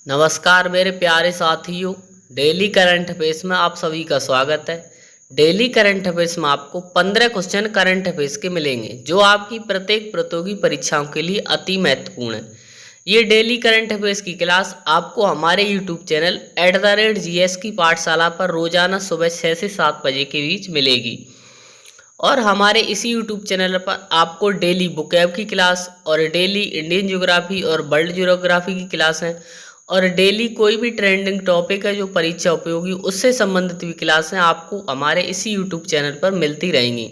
नमस्कार मेरे प्यारे साथियों। डेली करंट अफेयर्स में आप सभी का स्वागत है। डेली करंट अफेयर्स में आपको 15 क्वेश्चन करंट अफेयर्स के मिलेंगे जो आपकी प्रत्येक प्रतियोगी परीक्षाओं के लिए अति महत्वपूर्ण है। ये डेली करंट अफेयर्स की क्लास आपको हमारे यूट्यूब चैनल @GS की पाठशाला पर रोजाना सुबह 6 से 7 बजे के बीच मिलेगी। और हमारे इसी यूट्यूब चैनल पर आपको डेली बुकैब की क्लास और डेली इंडियन ज्योग्राफी और वर्ल्ड ज्योग्राफी की क्लास है और डेली कोई भी ट्रेंडिंग टॉपिक है जो परीक्षा उपयोगी उससे संबंधित भी क्लास हैं आपको हमारे इसी यूट्यूब चैनल पर मिलती रहेंगी।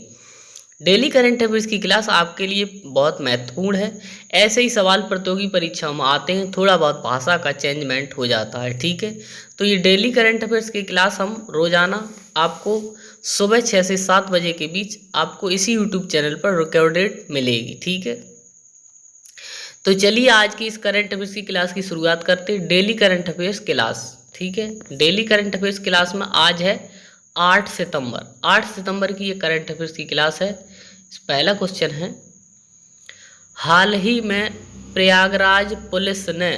डेली करंट अफेयर्स की क्लास आपके लिए बहुत महत्वपूर्ण है। ऐसे ही सवाल प्रतियोगी परीक्षाओं में आते हैं, थोड़ा बहुत भाषा का चेंजमेंट हो जाता है, ठीक है। तो ये डेली करंट अफेयर्स की क्लास हम रोजाना आपको सुबह 6 से 7 बजे के बीच आपको इसी यूट्यूब चैनल पर रिकॉर्डेड मिलेगी, ठीक है। तो चलिए आज की इस करंट अफेयर्स की क्लास की शुरुआत करते हैं। डेली करंट अफेयर्स क्लास, ठीक है। डेली करंट अफेयर्स क्लास में आज है 8 सितंबर। 8 सितंबर की ये करंट अफेयर्स की क्लास है। पहला क्वेश्चन है, हाल ही में प्रयागराज पुलिस ने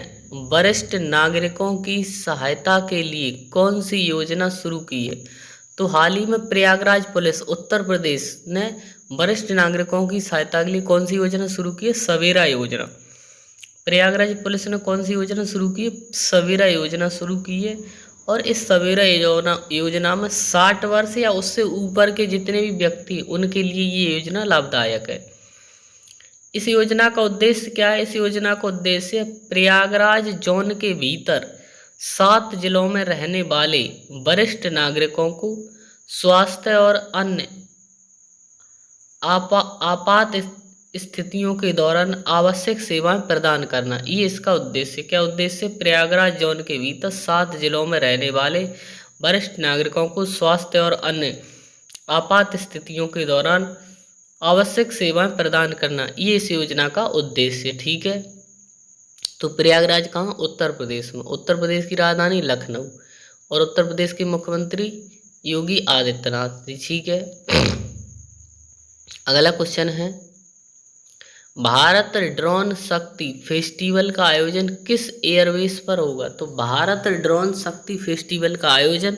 वरिष्ठ नागरिकों की सहायता के लिए कौन सी योजना शुरू की है। तो हाल ही में प्रयागराज पुलिस उत्तर प्रदेश ने वरिष्ठ नागरिकों की सहायता के लिए कौन सी योजना शुरू की है? सवेरा योजना। प्रयागराज पुलिस ने कौन सी योजना शुरू की है? सवेरा योजना शुरू की है। और इस सवेरा योजना में 60 वर्ष या उससे ऊपर के जितने भी व्यक्ति उनके लिए ये योजना लाभदायक है। इस योजना का उद्देश्य क्या है? इस योजना का उद्देश्य प्रयागराज जोन के भीतर 7 जिलों में रहने वाले वरिष्ठ नागरिकों को स्वास्थ्य और अन्य आपात स्थितियों के दौरान आवश्यक सेवाएं प्रदान करना, ये इसका उद्देश्य। क्या उद्देश्य? प्रयागराज जोन के भीतर 7 जिलों में रहने वाले वरिष्ठ नागरिकों को स्वास्थ्य और अन्य आपात स्थितियों के दौरान आवश्यक सेवाएं प्रदान करना, ये इस योजना का उद्देश्य, ठीक है। तो प्रयागराज कहाँ? उत्तर प्रदेश में। उत्तर प्रदेश की राजधानी लखनऊ और उत्तर प्रदेश के मुख्यमंत्री योगी आदित्यनाथ जी, ठीक है। अगला क्वेश्चन है, भारत ड्रोन शक्ति फेस्टिवल का आयोजन किस एयरवेज पर होगा? तो भारत ड्रोन शक्ति फेस्टिवल का आयोजन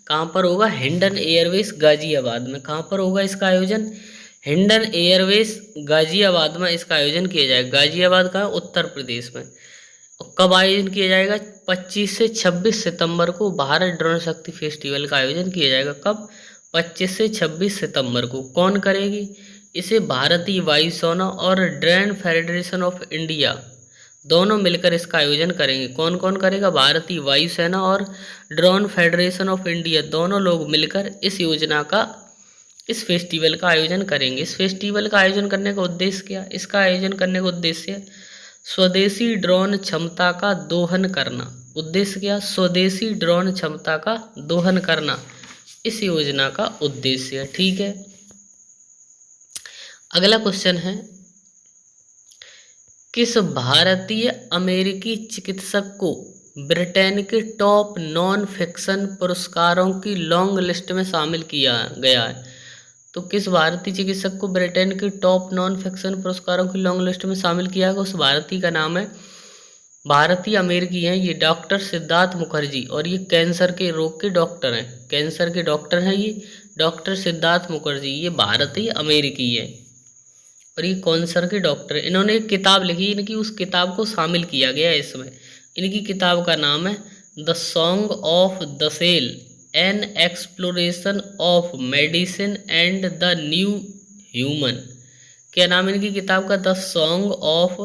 कहाँ पर होगा? हिंडन एयरवेज गाजियाबाद में। कहाँ पर होगा इसका आयोजन? हिंडन एयरवेज गाजियाबाद में इसका आयोजन किया जाएगा। गाजियाबाद कहाँ? उत्तर प्रदेश में। कब आयोजन किया जाएगा? 25 से 26 सितंबर को भारत ड्रोन शक्ति फेस्टिवल का आयोजन किया जाएगा। कब? 25 से 26 सितंबर को। कौन करेगी इसे? भारतीय वायुसेना और ड्रोन फेडरेशन ऑफ इंडिया दोनों मिलकर इसका आयोजन करेंगे। कौन कौन करेगा? भारतीय वायुसेना और ड्रोन फेडरेशन ऑफ इंडिया दोनों लोग मिलकर इस फेस्टिवल का आयोजन करेंगे। इस फेस्टिवल का आयोजन करने का उद्देश्य क्या? इसका आयोजन करने का उद्देश्य स्वदेशी ड्रोन क्षमता का दोहन करना। उद्देश्य क्या? स्वदेशी ड्रोन क्षमता का दोहन करना इस योजना का उद्देश्य है, ठीक है। अगला क्वेश्चन है, किस भारतीय अमेरिकी चिकित्सक को ब्रिटेन के टॉप नॉन फिक्शन पुरस्कारों की लॉन्ग लिस्ट में शामिल किया गया है? तो किस भारतीय चिकित्सक को ब्रिटेन के टॉप नॉन फिक्शन पुरस्कारों की लॉन्ग लिस्ट में शामिल किया गया? उस भारतीय का नाम है, भारतीय अमेरिकी हैं ये, डॉक्टर सिद्धार्थ मुखर्जी। और ये कैंसर के रोग के डॉक्टर हैं। कैंसर के डॉक्टर हैं ये डॉक्टर सिद्धार्थ मुखर्जी। ये भारतीय अमेरिकी है और ये कैंसर के डॉक्टर हैं। इन्होंने एक किताब लिखी, इनकी उस किताब को शामिल किया गया है इसमें। इनकी किताब का नाम है the song of the cell, an exploration of medicine and the new human. क्या नाम है इनकी किताब का? The song of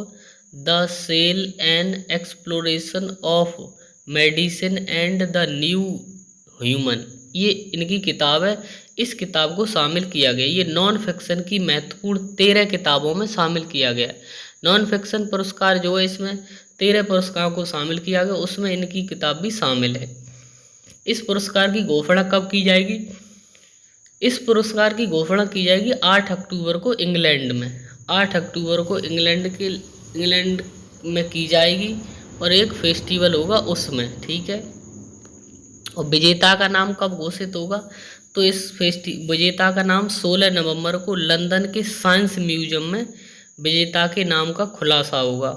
the cell, an exploration of medicine and the new human, ये इनकी किताब है। इस किताब को शामिल किया गया, ये नॉन फिक्शन की महत्वपूर्ण 13 किताबों में शामिल किया गया। नॉन फिक्शन पुरस्कार जो है इसमें 13 पुरस्कारों को शामिल किया गया, उसमें इनकी किताब भी शामिल है। इस पुरस्कार की घोषणा कब की जाएगी? इस पुरस्कार की घोषणा की जाएगी 8 अक्टूबर को इंग्लैंड में। 8 अक्टूबर को इंग्लैंड में की जाएगी और एक फेस्टिवल होगा उसमें, ठीक है। और विजेता का नाम कब घोषित होगा? तो इस विजेता का नाम 16 नवंबर को लंदन के साइंस म्यूजियम में विजेता के नाम का खुलासा होगा।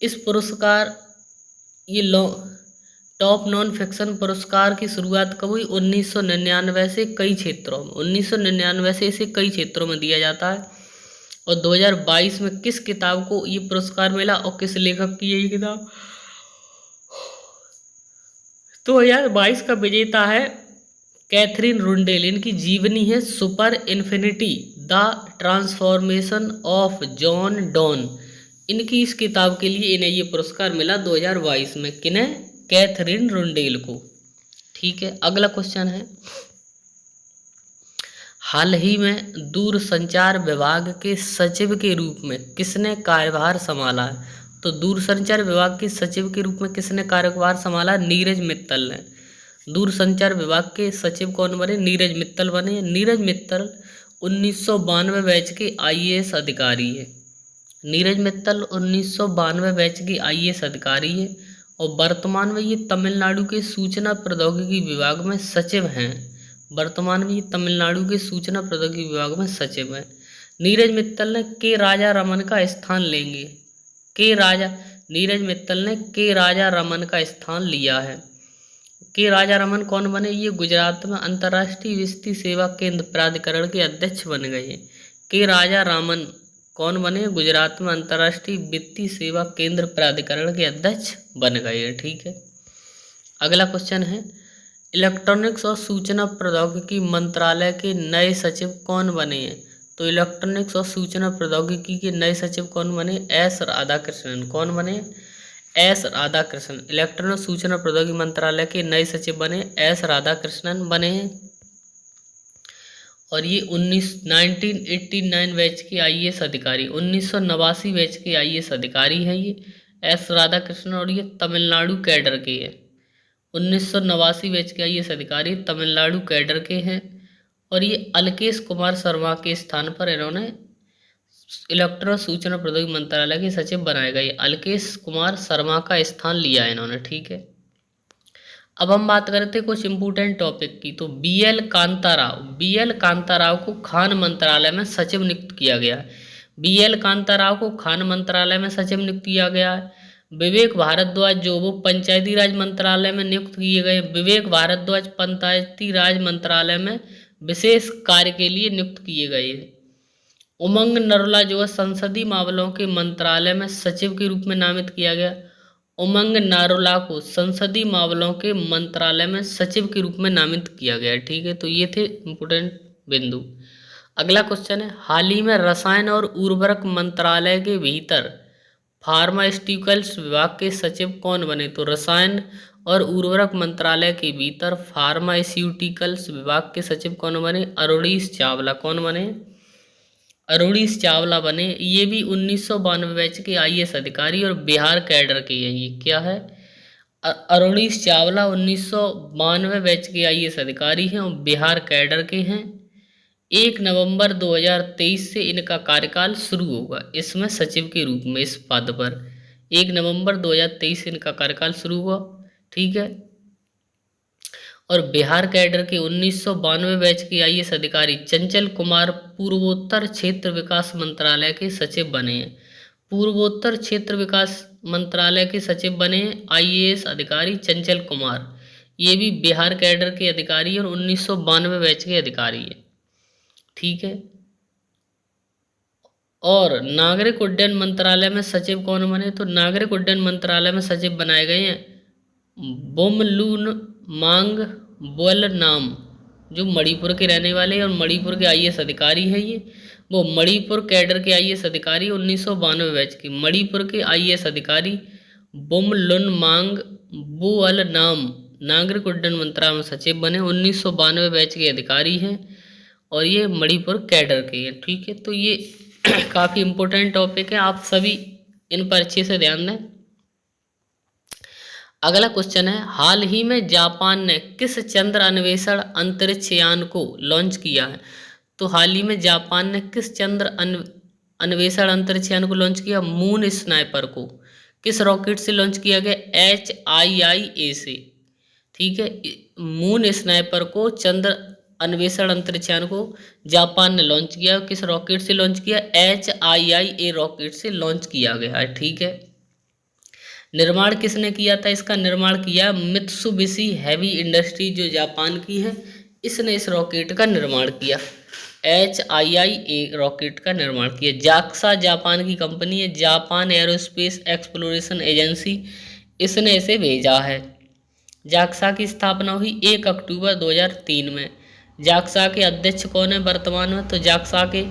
इस पुरस्कार ये टॉप नॉन फिक्शन पुरस्कार की शुरुआत कब हुई? 1999 से कई क्षेत्रों में, 1999 से इसे कई क्षेत्रों में दिया जाता है। और 2022 में किस किताब को ये पुरस्कार मिला और किस लेखक की है ये किताब? 2022 का विजेता है कैथरीन रुंडेल। इनकी जीवनी है super infinity the transformation of John Donne. इनकी इस किताब के लिए इन्हें ये पुरस्कार मिला 2022 में। किन्हें? कैथरीन रुंडेल को। ठीक है, अगला क्वेश्चन है, हाल ही में दूरसंचार विभाग के सचिव के रूप में किसने कार्यभार संभाला है? तो दूरसंचार विभाग के सचिव के रूप में किसने कार्यभार संभाला? नीरज मित्तल ने। दूरसंचार विभाग के सचिव कौन बने? नीरज मित्तल बने। नीरज मित्तल 1992 बैच के आईएएस अधिकारी है। नीरज मित्तल 1992 बैच के आईएएस अधिकारी है और वर्तमान में ये तमिलनाडु के सूचना प्रौद्योगिकी विभाग में सचिव हैं। वर्तमान में ये तमिलनाडु के सूचना प्रौद्योगिकी विभाग में सचिव हैं। नीरज मित्तल ने के राजा रमन का स्थान लेंगे। नीरज मित्तल ने के राजा रमन का स्थान लिया है। के राजा रमन कौन बने? ये गुजरात में अंतर्राष्ट्रीय वित्तीय सेवा केंद्र प्राधिकरण के अध्यक्ष बन गए हैं। के राजा रामन कौन बने? गुजरात में अंतर्राष्ट्रीय वित्तीय सेवा केंद्र प्राधिकरण के अध्यक्ष बन गए हैं। ठीक है, अगला क्वेश्चन है, इलेक्ट्रॉनिक्स और सूचना प्रौद्योगिकी मंत्रालय के नए सचिव कौन बने हैं? तो इलेक्ट्रॉनिक्स और सूचना प्रौद्योगिकी के नए सचिव कौन बने? एस राधाकृष्णन। कौन बने? एस राधाकृष्णन। इलेक्ट्रॉनिक सूचना प्रौद्योगिकी मंत्रालय के नए सचिव बने एस राधाकृष्णन बने हैं। और ये 1989 बैच के आईएएस अधिकारी, 1989 बैच के आईएएस अधिकारी हैं ये एस राधाकृष्णन, और ये तमिलनाडु कैडर के हैं। 1989 बैच के आईएएस अधिकारी तमिलनाडु कैडर के हैं। और ये अलकेश कुमार शर्मा के स्थान पर इन्होंने इलेक्ट्रॉनिक सूचना प्रौद्योगिकी मंत्रालय के सचिव बनाए गए। अलकेश कुमार शर्मा का स्थान लिया है इन्होंने। ठीक है, अब हम बात करते हैं कुछ इम्पोर्टेंट टॉपिक की। तो बीएल कांताराव को खान मंत्रालय में सचिव नियुक्त किया गया है। बीएल कांताराव को खान मंत्रालय में सचिव नियुक्त किया गया है। विवेक भारद्वाज जो वो पंचायती राज मंत्रालय में नियुक्त किए गए। विवेक भारद्वाज पंचायती राज मंत्रालय में विशेष कार्य के लिए नियुक्त किए गए हैं। उमंग नरुला जो है संसदीय मामलों के मंत्रालय में सचिव के रूप में नामित किया गया। उमंग नरुला को संसदीय मामलों के मंत्रालय में सचिव के रूप में नामित किया गया। ठीक है, तो ये थे इम्पोर्टेंट बिंदु। अगला क्वेश्चन है, हाल ही में रसायन और उर्वरक मंत्रालय के भीतर फार्मास्यूटिकल्स विभाग के सचिव कौन बने? तो रसायन और उर्वरक मंत्रालय के भीतर फार्मास्यूटिकल्स विभाग के सचिव कौन बने? अरुणीश चावला। कौन बने? अरुणीश चावला बने। ये भी 1992 बैच के आईएएस अधिकारी और बिहार कैडर के हैं। ये क्या है? अरुणीश चावला 1992 बैच के आईएएस अधिकारी हैं और बिहार कैडर के हैं। 1 नवंबर 2023 से इनका कार्यकाल शुरू होगा इसमें सचिव के रूप में इस पद पर। 1 नवंबर 2023 से इनका कार्यकाल शुरू हुआ। ठीक है, और बिहार कैडर के 1992 बैच के आईएएस अधिकारी चंचल कुमार पूर्वोत्तर क्षेत्र विकास मंत्रालय के सचिव बने हैं। पूर्वोत्तर क्षेत्र विकास मंत्रालय के सचिव बने हैं आईएएस अधिकारी चंचल कुमार। ये भी बिहार कैडर के अधिकारी और 1992 बैच के अधिकारी है। ठीक है, और नागरिक उड्डयन मंत्रालय में सचिव कौन बने? तो नागरिक उड्डयन मंत्रालय में सचिव बनाए गए हैं बुमलून मांग बोल नाम, जो मणिपुर के रहने वाले हैं और मणिपुर के आईएएस अधिकारी हैं। ये वो मणिपुर कैडर के आईएएस अधिकारी 1992 बैच के मणिपुर के आईएएस अधिकारी बुमलुन मांग बोल नाम नागरिक उड्डयन मंत्रालय में सचिव बने। 1992 बैच के अधिकारी हैं और ये मणिपुर कैडर के हैं। ठीक है, तो ये काफ़ी इम्पोर्टेंट टॉपिक है, आप सभी इन पर अच्छे से ध्यान दें। अगला क्वेश्चन है, हाल ही में जापान ने किस चंद्र अन्वेषण अंतरिक्ष यान को लॉन्च किया है? तो हाल ही में जापान ने किस चंद्र अन्वेषण अंतरिक्ष यान को लॉन्च किया? मून स्नाइपर को। किस रॉकेट से लॉन्च किया गया? HIIA से। ठीक है, मून स्नाइपर को चंद्र अन्वेषण अंतरिक्ष यान को जापान ने लॉन्च किया। किस रॉकेट से लॉन्च किया? HIIA रॉकेट से लॉन्च किया गया है। ठीक है, निर्माण किसने किया था? इसका निर्माण किया मित्सुबिशी हेवी इंडस्ट्री जो जापान की है, इसने इस रॉकेट का निर्माण किया। HII रॉकेट का निर्माण किया। जाक्सा जापान की कंपनी है, जापान एरोस्पेस एक्सप्लोरेशन एजेंसी, इसने इसे भेजा है। जाक्सा की स्थापना हुई 1 अक्टूबर 2003 में। जाक्सा के अध्यक्ष कौन है वर्तमान में? तो जाक्सा के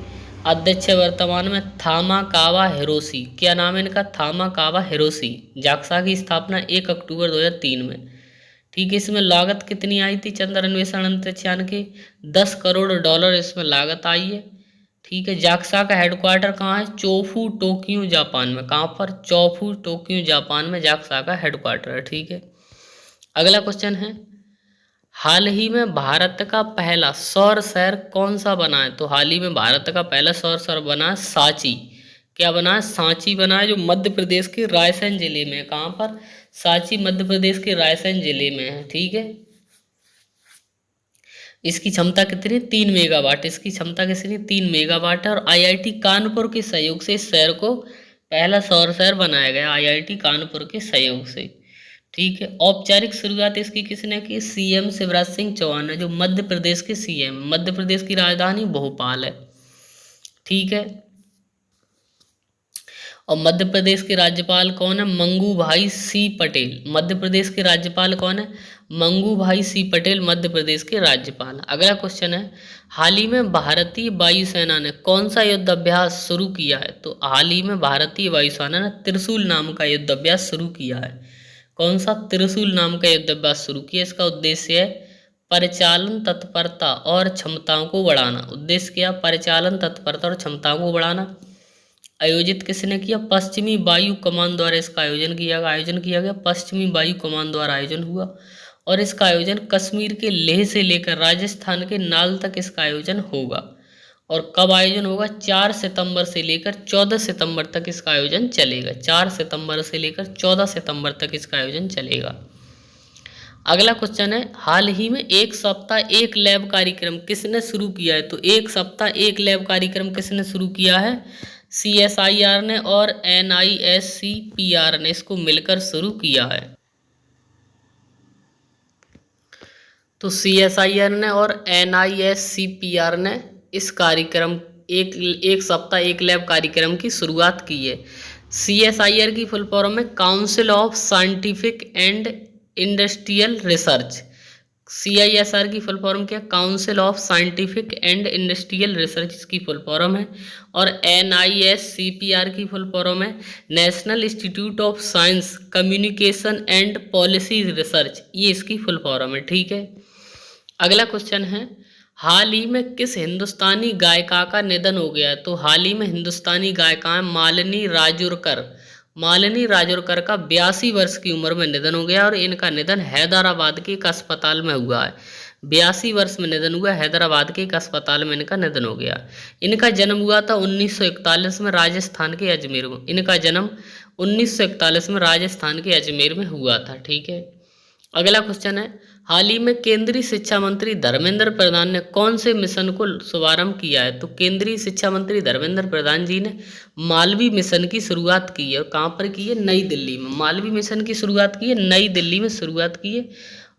अध्यक्ष वर्तमान में थामाकावा हिरोशी। क्या नाम है इनका? थामाकावा हिरोशी। जाक्सा की स्थापना 1 अक्टूबर 2003 में। ठीक है, इसमें लागत कितनी आई थी चंद्र अन्वेषण अंतरिक्षयान की? 10 करोड़ डॉलर इसमें लागत आई है। ठीक है, जाक्सा का हेडक्वार्टर कहाँ है? चोफू टोक्यो जापान में। कहाँ पर? चोफू टोक्यो जापान में जाक्सा का हेडक्वार्टर है। ठीक है, अगला क्वेश्चन है, हाल ही में भारत का पहला सौर शहर कौन सा बना है? तो हाल ही में भारत का पहला सौर शहर बना है सांची। क्या बना है? सांची बना है, जो मध्य प्रदेश के रायसेन जिले में है। कहाँ पर? सांची मध्य प्रदेश के रायसेन जिले में है। ठीक है, इसकी क्षमता कितनी? 3 मेगावाट। इसकी क्षमता कितनी? 3 मेगावाट है। और IIT कानपुर के सहयोग से इस शहर को पहला सौर शहर बनाया गया, IIT कानपुर के सहयोग से। ठीक है, औपचारिक शुरुआत इसकी किसने की? CM शिवराज सिंह चौहान है, जो मध्य प्रदेश के CM। मध्य प्रदेश की राजधानी भोपाल है। ठीक है, और मध्य प्रदेश के राज्यपाल कौन है? मंगू भाई सी पटेल। मध्य प्रदेश के राज्यपाल कौन है? मंगू भाई सी पटेल, मध्य प्रदेश के राज्यपाल। अगला क्वेश्चन है, हाल ही में भारतीय वायुसेना ने कौन सा युद्ध अभ्यास शुरू किया है? तो हाल ही में भारतीय वायुसेना ने त्रिशूल नाम का युद्ध अभ्यास शुरू किया है। कौन सा? त्रिशूल नाम का युद्ध अभ्यास शुरू किया। इसका उद्देश्य है परिचालन तत्परता और क्षमताओं को बढ़ाना। उद्देश्य क्या? परिचालन तत्परता और क्षमताओं को बढ़ाना। आयोजित किसने किया? पश्चिमी वायु कमान द्वारा इसका आयोजन किया गया। पश्चिमी वायु कमान द्वारा आयोजन हुआ, और इसका आयोजन कश्मीर के लेह से लेकर राजस्थान के नाल तक इसका आयोजन होगा। और कब आयोजन होगा? 4 सितंबर से लेकर 14 सितंबर तक इसका आयोजन चलेगा। 4 सितंबर से लेकर 14 सितंबर तक इसका आयोजन चलेगा। अगला क्वेश्चन है, हाल ही में एक सप्ताह एक लैब कार्यक्रम किसने शुरू किया है? तो एक सप्ताह एक लैब कार्यक्रम किसने शुरू किया है? CSIR ने और NISCPR ने इसको मिलकर शुरू किया है। तो CSIR ने और NISCPR ने इस कार्यक्रम एक सप्ताह एक लैब कार्यक्रम की शुरुआत की है। CSIR की फुल फॉर्म है council of scientific and industrial research. CISR की फुल फॉर्म क्या? Council of scientific and industrial research इसकी फुल फॉर्म है। और NISCPR की फुल फॉर्म है national institute of science communication and policy research, ये इसकी फुल फॉर्म है। ठीक है, अगला क्वेश्चन है, हाल ही में किस हिंदुस्तानी गायिका का निधन हो गया? तो हाल ही में हिंदुस्तानी गायिका मालिनी राजूरकर। मालिनी राजूरकर का 82 वर्ष की उम्र में निधन हो गया, और इनका निधन हैदराबाद के एक अस्पताल में हुआ है। 82 वर्ष में निधन हुआ, हैदराबाद के एक अस्पताल में इनका निधन हो गया। इनका जन्म हुआ था 1941 में राजस्थान के अजमेर में। इनका जन्म 1941 में राजस्थान के अजमेर में हुआ था। ठीक है, अगला क्वेश्चन है, हाल ही में केंद्रीय शिक्षा मंत्री धर्मेंद्र प्रधान ने कौन से मिशन को शुभारंभ किया है? तो केंद्रीय शिक्षा मंत्री धर्मेंद्र प्रधान जी ने मालवी मिशन की शुरुआत की है। और कहाँ पर की है? नई दिल्ली में। मालवी मिशन की शुरुआत की है नई दिल्ली में शुरुआत की है।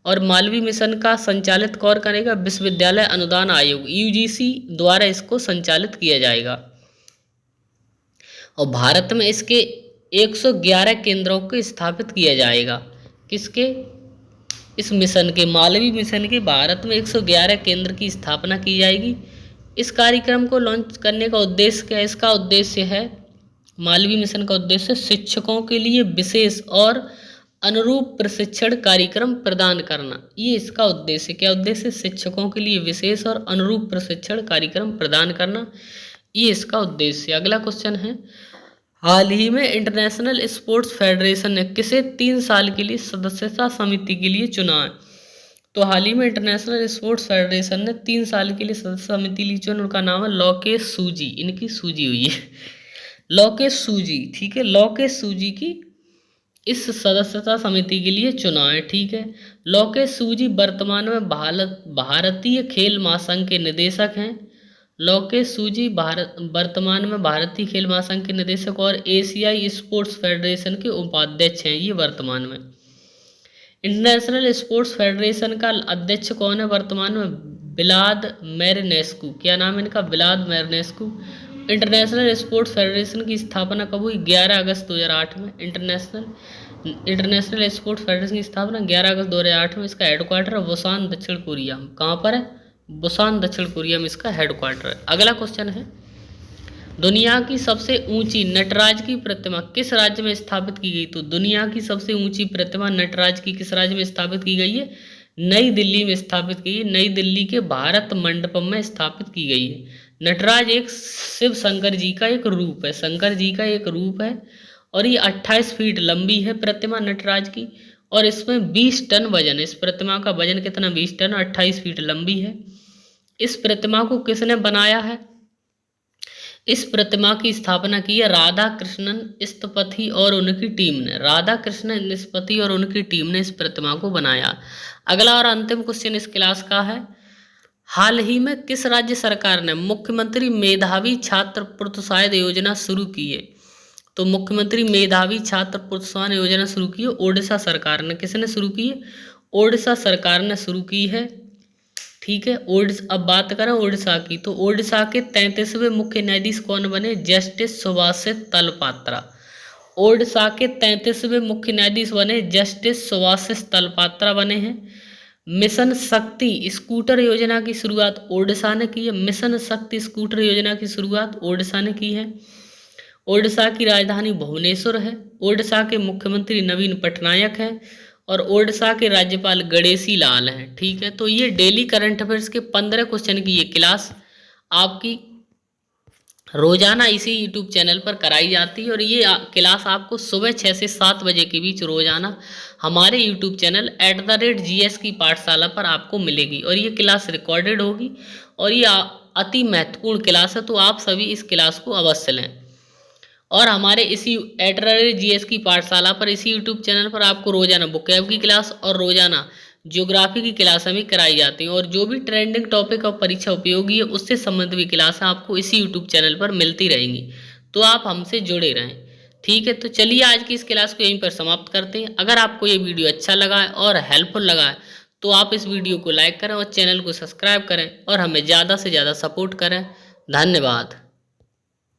और मालवी मिशन का संचालित कौन करेगा? विश्वविद्यालय अनुदान आयोग UGC द्वारा इसको संचालित किया जाएगा। और भारत में इसके 111 केंद्रों को स्थापित किया जाएगा। किसके? इस मिशन के, मालवी मिशन के भारत में 111 केंद्र की स्थापना की जाएगी। इस कार्यक्रम को लॉन्च करने का उद्देश्य क्या है? इसका उद्देश्य है, मालवी मिशन का उद्देश्य शिक्षकों के लिए विशेष और अनुरूप प्रशिक्षण कार्यक्रम प्रदान करना। ये इसका उद्देश्य। क्या उद्देश्य? शिक्षकों के लिए विशेष और अनुरूप प्रशिक्षण कार्यक्रम प्रदान करना, ये इसका उद्देश्य। अगला क्वेश्चन है, हाल ही में इंटरनेशनल स्पोर्ट्स फेडरेशन ने किसे 3 साल के लिए सदस्यता समिति के लिए चुना है? तो हाल ही में इंटरनेशनल स्पोर्ट्स फेडरेशन ने 3 साल के लिए सदस्य समिति ली चुनी। उनका नाम है लोकेश सूजी। इनकी सूजी हुई है लोकेश सूजी। ठीक है, लोकेश सूजी की इस सदस्यता समिति के लिए चुना है। ठीक है, लोकेश सूजी वर्तमान में भारतीय खेल महासंघ के निदेशक हैं। लोकेश सूजी भारत वर्तमान में भारतीय खेल महासंघ के निदेशक और एशियाई स्पोर्ट्स फेडरेशन के उपाध्यक्ष हैं। ये वर्तमान में इंटरनेशनल स्पोर्ट्स फेडरेशन का अध्यक्ष कौन है वर्तमान में? व्लाद मेरिनेस्कू। क्या नाम है इनका? व्लाद मेरिनेस्कू। इंटरनेशनल स्पोर्ट्स फेडरेशन की स्थापना कब हुई? 11 अगस्त 2008 में। इंटरनेशनल स्पोर्ट्स फेडरेशन की स्थापना 11 अगस्त 2008 में। इसका हेडक्वार्टर बुसान, दक्षिण कोरिया। कहाँ पर है? बुसान, दक्षिण कोरिया में इसका हेडक्वार्टर है। अगला क्वेश्चन है, दुनिया की सबसे ऊंची नटराज की प्रतिमा किस राज्य में स्थापित की गई? तो दुनिया की सबसे ऊंची प्रतिमा नटराज की किस राज्य में स्थापित की गई है? नई दिल्ली में स्थापित की गई। नई दिल्ली के भारत मंडपम में स्थापित की गई है। नटराज एक शिव शंकर जी का एक रूप है, शंकर जी का एक रूप है और ये 28 फीट लंबी है प्रतिमा नटराज की और इसमें 20 टन वजन है। इस प्रतिमा का वजन कितना? 20 टन, 28 फीट लंबी है। इस प्रतिमा को किसने बनाया है? इस प्रतिमा की स्थापना की है राधा कृष्णन स्थपति और उनकी टीम ने। राधा कृष्णन स्थपति और उनकी टीम ने इस प्रतिमा को बनाया। अगला और अंतिम क्वेश्चन इस क्लास का है, हाल ही में किस राज्य सरकार ने मुख्यमंत्री मेधावी छात्र प्रोत्साहन योजना शुरू की है? तो मुख्यमंत्री मेधावी छात्र प्रोत्साहन योजना शुरू की है ओडिशा सरकार ने। किसने शुरू की है? ओडिशा सरकार ने शुरू की है। ठीक है, अब बात करें ओडिशा की, तो ओडिशा के 33वें मुख्य न्यायाधीश कौन बने? जस्टिस सुभाषित तलपात्रा। ओडिशा के 33वें मुख्य न्यायाधीश बने जस्टिस सुभाषित तलपात्रा बने हैं। मिशन शक्ति स्कूटर योजना की शुरुआत ओडिशा ने की है। मिशन शक्ति स्कूटर योजना की शुरुआत ओडिशा ने की है। ओडिशा की राजधानी भुवनेश्वर है। ओडिशा के मुख्यमंत्री नवीन पटनायक हैं और ओडिशा के राज्यपाल गणेशी लाल हैं। ठीक है, तो ये डेली करंट अफेयर्स के 15 क्वेश्चन की ये क्लास आपकी रोजाना इसी यूट्यूब चैनल पर कराई जाती है और ये क्लास आपको सुबह 6 से 7 बजे के बीच रोजाना हमारे यूट्यूब चैनल @GS की पाठशाला पर आपको मिलेगी और ये क्लास रिकॉर्डेड होगी और ये अति महत्वपूर्ण क्लास है, तो आप सभी इस क्लास को अवश्य लें। और हमारे इसी @GS की पाठशाला पर इसी यूट्यूब चैनल पर आपको रोजाना बुकैब की क्लास और रोजाना ज्योग्राफी की क्लास हमें कराई जाती है और जो भी ट्रेंडिंग टॉपिक और परीक्षा उपयोगी है उससे संबंधित भी क्लास आपको इसी यूट्यूब चैनल पर मिलती रहेंगी, तो आप हमसे जुड़े रहें। ठीक है, तो चलिए आज की इस क्लास को यहीं पर समाप्त करते हैं। अगर आपको ये वीडियो अच्छा लगा है और हेल्पफुल लगा है तो आप इस वीडियो को लाइक करें और चैनल को सब्सक्राइब करें और हमें ज़्यादा से ज़्यादा सपोर्ट करें। धन्यवाद।